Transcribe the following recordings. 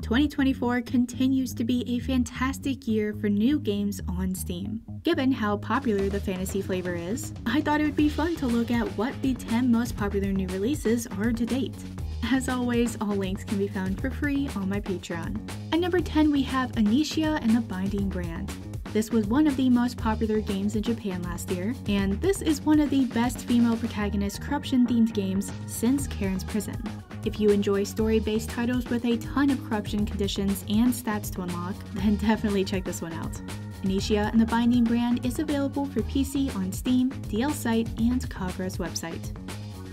2024 continues to be a fantastic year for new games on Steam. Given how popular the fantasy flavor is, I thought it would be fun to look at what the 10 most popular new releases are to date. As always, all links can be found for free on my Patreon. At number 10 we have Onicia and the Binding Brand. This was one of the most popular games in Japan last year, and this is one of the best female protagonist corruption-themed games since Karen's Prison. If you enjoy story-based titles with a ton of corruption conditions and stats to unlock, then definitely check this one out. Onicia and the Binding Brand is available for PC on Steam, DL site, and Kagura's website.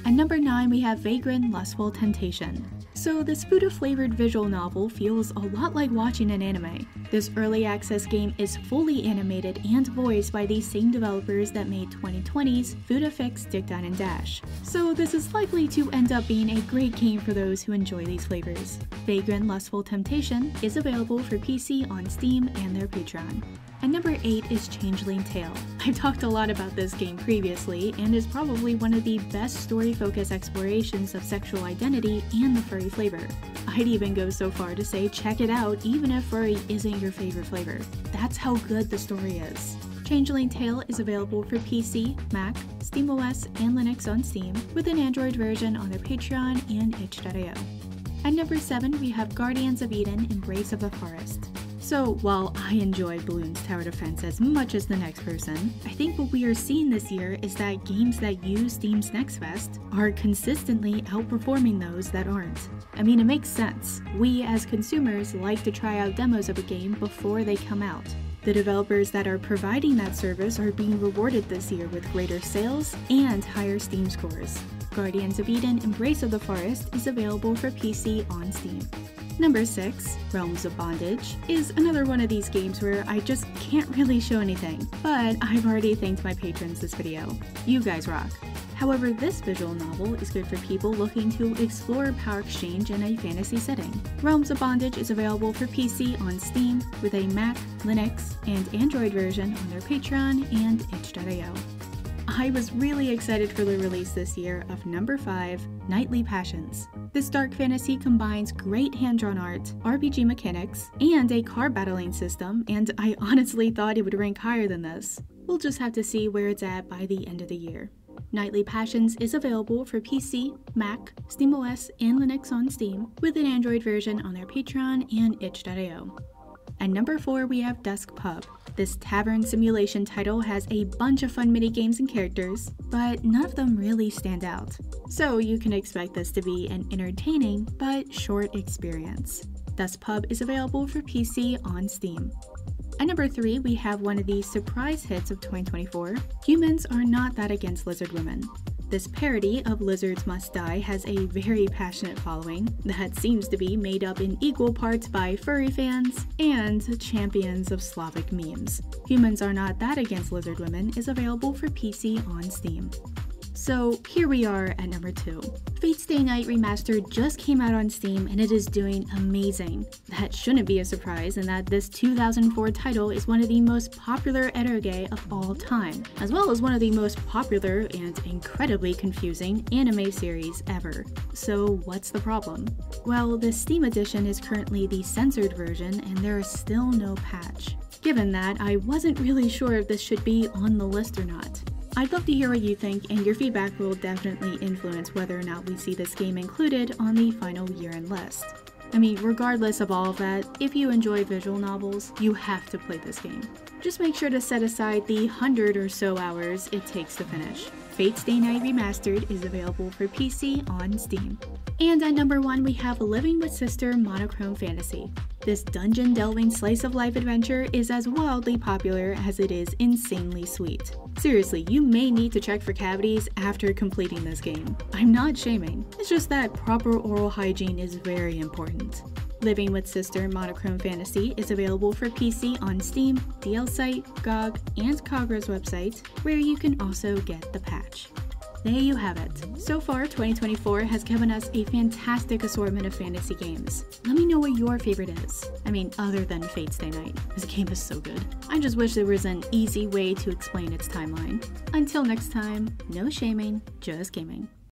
At number 9 we have Vagrant Lustful Temptation. So this Fuda-flavored visual novel feels a lot like watching an anime. This early access game is fully animated and voiced by the same developers that made 2020's Fuda Fix Dig Down and Dash. So this is likely to end up being a great game for those who enjoy these flavors. Vagrant Lustful Temptation is available for PC on Steam and their Patreon. And number 8 is Changeling Tale. I've talked a lot about this game previously and is probably one of the best story-focused explorations of sexual identity and the furry flavor. I'd even go so far to say check it out even if furry isn't your favorite flavor. That's how good the story is. Changeling Tale is available for PC, Mac, SteamOS, and Linux on Steam, with an Android version on their Patreon and itch.io. At number 7 we have Guardians of Eden Embrace of the Forest. So while I enjoy Bloons Tower Defense as much as the next person, I think what we are seeing this year is that games that use Steam's Next Fest are consistently outperforming those that aren't. I mean, it makes sense. We as consumers like to try out demos of a game before they come out. The developers that are providing that service are being rewarded this year with greater sales and higher Steam scores. Guardians of Eden Embrace of the Forest is available for PC on Steam. Number 6, Realms of Bondage, is another one of these games where I just can't really show anything, but I've already thanked my patrons this video. You guys rock. However, this visual novel is good for people looking to explore power exchange in a fantasy setting. Realms of Bondage is available for PC on Steam with a Mac, Linux, and Android version on their Patreon and itch.io. I was really excited for the release this year of number 5, Knightly Passions. This dark fantasy combines great hand-drawn art, RPG mechanics, and a card battling system, and I honestly thought it would rank higher than this. We'll just have to see where it's at by the end of the year. Knightly Passions is available for PC, Mac, SteamOS, and Linux on Steam, with an Android version on their Patreon and itch.io. At number 4 we have Dusk Pub. This tavern simulation title has a bunch of fun minigames and characters, but none of them really stand out. So you can expect this to be an entertaining but short experience. Dusk Pub is available for PC on Steam. At number 3 we have one of the surprise hits of 2024, Humans Are Not That Against Lizard Women. This parody of Lizards Must Die has a very passionate following that seems to be made up in equal parts by furry fans and champions of Slavic memes. Humans Are Not That Against Lizard Women is available for PC on Steam. So here we are at number 2. Fate Stay Night Remastered just came out on Steam and it is doing amazing. That shouldn't be a surprise in that this 2004 title is one of the most popular eroge of all time, as well as one of the most popular and incredibly confusing anime series ever. So what's the problem? Well, the Steam edition is currently the censored version and there is still no patch. Given that, I wasn't really sure if this should be on the list or not. I'd love to hear what you think, and your feedback will definitely influence whether or not we see this game included on the final year-end list. I mean, regardless of all of that, if you enjoy visual novels, you have to play this game. Just make sure to set aside the 100 or so hours it takes to finish. Fate Stay Night Remastered is available for PC on Steam. And at number 1 we have Living with Sister Monochrome Fantasy. This dungeon-delving slice-of-life adventure is as wildly popular as it is insanely sweet. Seriously, you may need to check for cavities after completing this game. I'm not shaming, it's just that proper oral hygiene is very important. Living with Sister Monochrome Fantasy is available for PC on Steam, DL site, GOG, and Kagura's website, where you can also get the patch. There you have it. So far, 2024 has given us a fantastic assortment of fantasy games. Let me know what your favorite is. I mean, other than Fate Stay Night. This game is so good. I just wish there was an easy way to explain its timeline. Until next time, no shaming, just gaming.